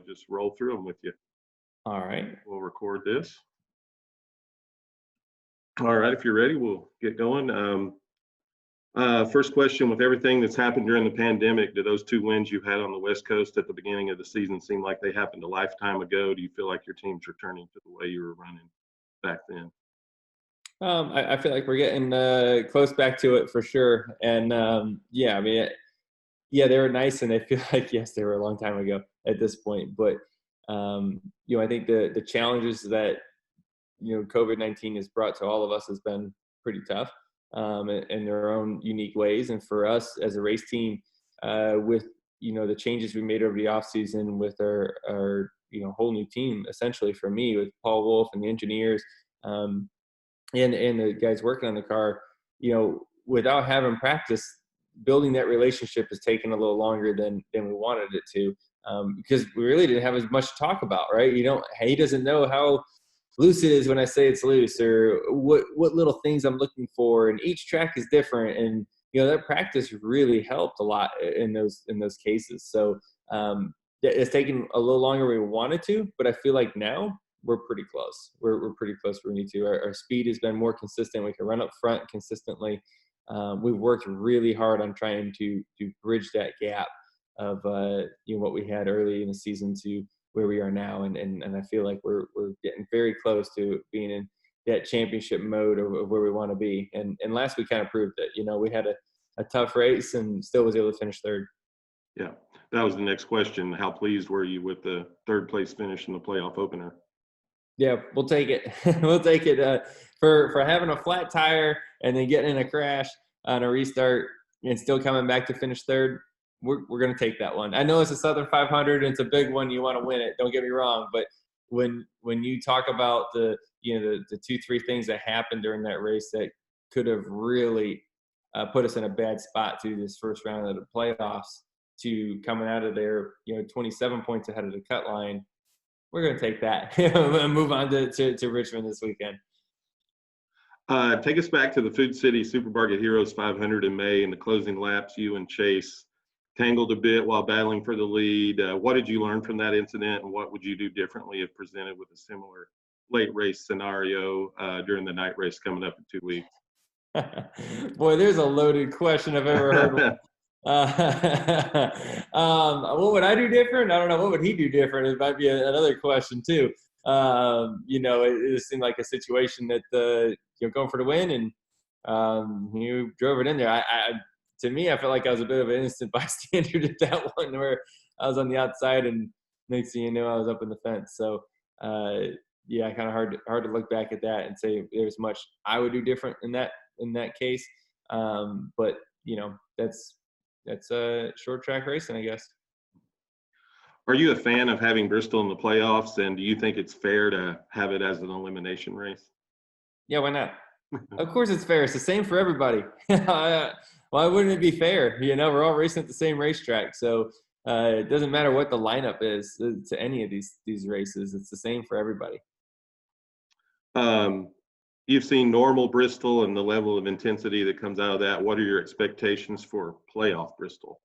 just roll through them with you. All right. We'll record this. All right, if you're ready, we'll get going. First question: with everything that's happened during the pandemic, do those 2 wins you had on the West Coast at the beginning of the season seem like they happened a lifetime ago? Do you feel like your team's returning to the way you were running back then? I feel like we're getting close back to it for sure. And yeah, I mean, yeah, they were nice, and I feel like yes, they were a long time ago at this point. But I think the challenges that COVID-19 has brought to all of us has been pretty tough in their own unique ways. And for us as a race team, with the changes we made over the offseason with our whole new team, essentially for me with Paul Wolf and the engineers, and the guys working on the car, without having practice, building that relationship has taken a little longer than we wanted it to, because we really didn't have as much to talk about, right? He doesn't know how loose it is when I say it's loose, or what little things I'm looking for, and each track is different, and that practice really helped a lot in those cases. So it's taken a little longer than we wanted to, but I feel like now we're pretty close. We're pretty close where we need to. Our speed has been more consistent. We can run up front consistently. We've worked really hard on trying to bridge that gap of what we had early in the season to where we are now, and I feel like we're getting very close to being in that championship mode of where we want to be. And last week kind of proved it. We had a tough race and still was able to finish third. Yeah, that was the next question. How pleased were you with the third place finish in the playoff opener? Yeah, we'll take it. We'll take it for having a flat tire and then getting in a crash on a restart and still coming back to finish third. We're going to take that one. I know it's a Southern 500 and it's a big one. You want to win it. Don't get me wrong. But when you talk about the 2-3 things that happened during that race that could have really put us in a bad spot through this first round of the playoffs, to coming out of there, 27 points ahead of the cut line, we're going to take that and move on to Richmond this weekend. Take us back to the Food City Supermarket Heroes 500 in May. In the closing laps, you and Chase tangled a bit while battling for the lead. What did you learn from that incident, and what would you do differently if presented with a similar late race scenario during the night race coming up in 2 weeks? Boy, there's a loaded question I've ever heard. What would I do different? I don't know. What would he do different? It might be another question too. It seemed like a situation that going for the win, and you drove it in there. To me, I felt like I was a bit of an innocent bystander at that one, where I was on the outside, and next thing you know, I was up in the fence. So, yeah, kind of hard to look back at that and say there's much I would do different in that case. But that's a short track racing, I guess. Are you a fan of having Bristol in the playoffs, and do you think it's fair to have it as an elimination race? Yeah, why not? Of course it's fair. It's the same for everybody. Why wouldn't it be fair? We're all racing at the same racetrack. So it doesn't matter what the lineup is to any of these races. It's the same for everybody. You've seen normal Bristol and the level of intensity that comes out of that. What are your expectations for playoff Bristol?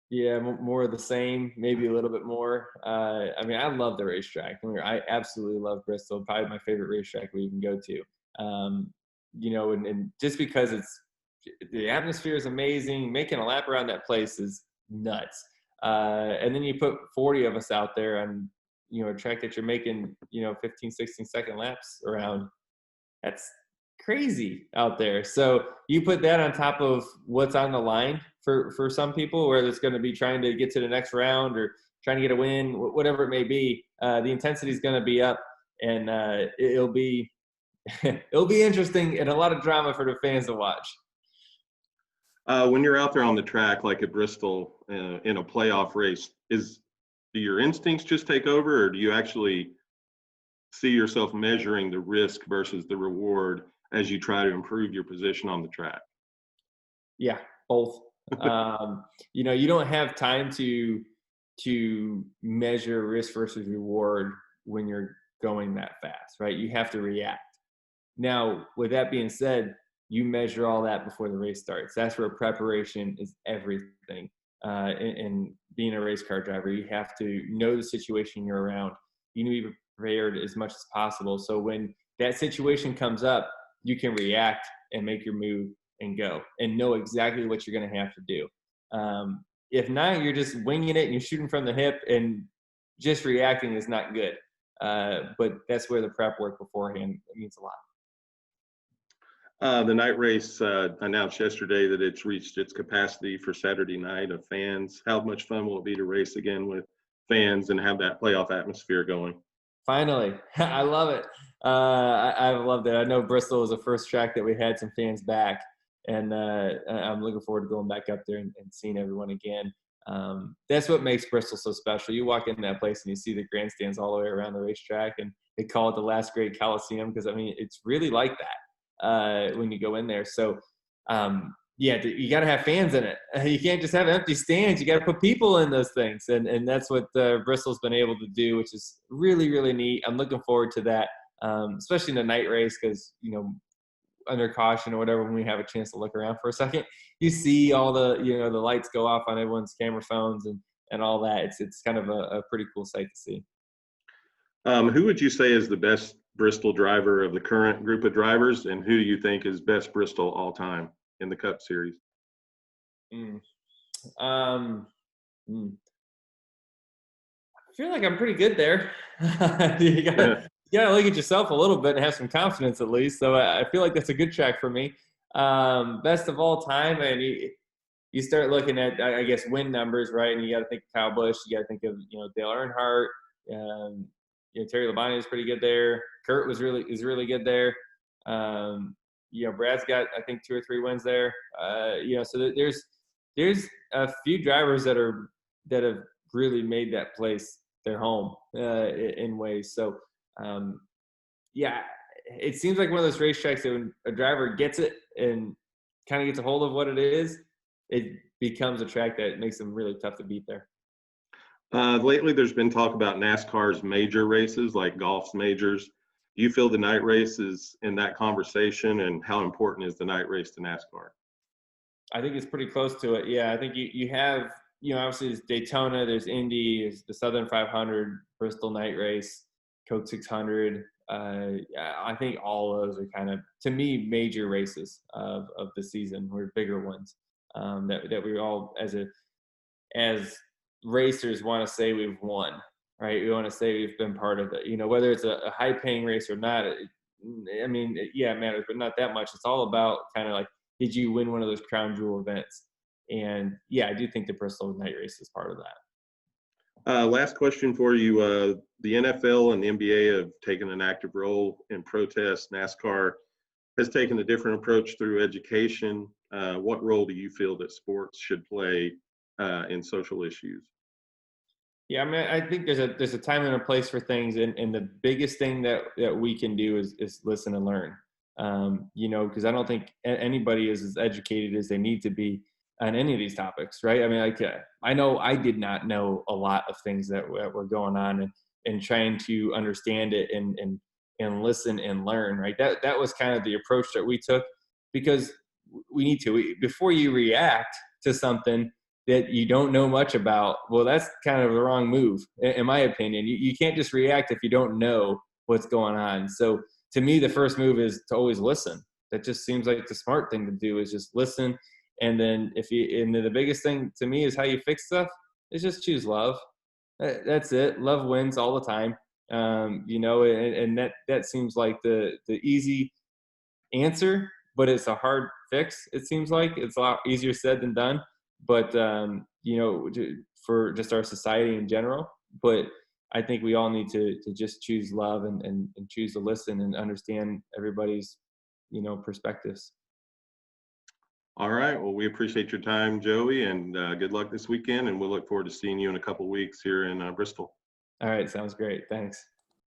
Yeah, more of the same, maybe a little bit more. I love the racetrack. I absolutely love Bristol. Probably my favorite racetrack we can go to. And just because the atmosphere is amazing, making a lap around that place is nuts. And then you put 40 of us out there on, a track that you're making, 15, 16 second laps around. That's crazy out there. So you put that on top of what's on the line for some people, where it's going to be trying to get to the next round or trying to get a win, whatever it may be. The intensity is going to be up, and it'll be interesting and a lot of drama for the fans to watch. When you're out there on the track, like at Bristol, in a playoff race, do your instincts just take over, or do you actually see yourself measuring the risk versus the reward as you try to improve your position on the track? Yeah, both. You don't have time to measure risk versus reward when you're going that fast, right? You have to react. Now, with that being said, you measure all that before the race starts. That's where preparation is everything. in being a race car driver. You have to know the situation you're around. You need to be prepared as much as possible. So when that situation comes up, you can react and make your move and go and know exactly what you're going to have to do. If not, you're just winging it and you're shooting from the hip, and just reacting is not good. But that's where the prep work beforehand means a lot. The night race announced yesterday that it's reached its capacity for Saturday night of fans. How much fun will it be to race again with fans and have that playoff atmosphere going? Finally, I love it. I've loved it. I know Bristol was the first track that we had some fans back, and I'm looking forward to going back up there and seeing everyone again. That's what makes Bristol so special. You walk in that place and you see the grandstands all the way around the racetrack, and they call it the last great Coliseum because, I mean, it's really like that when you go in there. So, yeah, you got to have fans in it. You can't just have empty stands. You got to put people in those things, and that's what Bristol's been able to do, which is really, really neat. I'm looking forward to that, especially in the night race because, you know, under caution or whatever, when we have a chance to look around for a second, you see all the, you know, the lights go off on everyone's camera phones and all that. It's kind of a pretty cool sight to see. Who would you say is the best Bristol driver of the current group of drivers, and who do you think is best Bristol all time in the Cup Series? Mm. Mm. I feel like I'm pretty good there. you gotta, you gotta look at yourself a little bit and have some confidence at least. So I feel like that's a good track for me. Best of all time, and you start looking at, I guess, win numbers, right? And you got to think of Kyle Busch. You got to think of, you know, Dale Earnhardt. You know, Terry Labonte is pretty good there. Kurt is really good there. You know, Brad's got, I think, 2 or 3 wins there. You know, so there's a few drivers that have really made that place their home in ways. So yeah, it seems like one of those racetracks that when a driver gets it and kind of gets a hold of what it is, it becomes a track that makes them really tough to beat there. Lately, there's been talk about NASCAR's major races, like golf's majors. Do you feel the night race is in that conversation, and how important is the night race to NASCAR? I think it's pretty close to it. Yeah, I think you have, you know, obviously there's Daytona, there's Indy, there's the Southern 500, Bristol night race, Coke 600. I think all of those are kind of, to me, major races of the season, or bigger ones that we all as racers want to say we've won, right? We want to say we've been part of it. You know, whether it's a high paying race or not. I mean, yeah, it matters, but not that much. It's all about kind of like, did you win one of those crown jewel events? And yeah, I do think the Bristol night race is part of that. Last question for you. The NFL and the NBA have taken an active role in protests. NASCAR has taken a different approach through education. What role do you feel that sports should play in social issues? Yeah, I mean, I think there's a time and a place for things, and the biggest thing that we can do is listen and learn. You know, because I don't think anybody is as educated as they need to be on any of these topics, right? I mean, like, I know I did not know a lot of things that were going on, and trying to understand it and listen and learn, right? That was kind of the approach that we took, because we need to, before you react to something that you don't know much about, well, that's kind of the wrong move, in my opinion. You can't just react if you don't know what's going on. So to me, the first move is to always listen. That just seems like the smart thing to do, is just listen. And then and then the biggest thing to me is how you fix stuff is just choose love. That's it. Love wins all the time. You know, and that seems like the easy answer, but it's a hard fix. It seems like it's a lot easier said than done. But you know, for just our society in general. But I think we all need to just choose love and choose to listen and understand everybody's, you know, perspectives. All right. Well, we appreciate your time, Joey, and good luck this weekend. And we'll look forward to seeing you in a couple weeks here in Bristol. All right, sounds great. Thanks.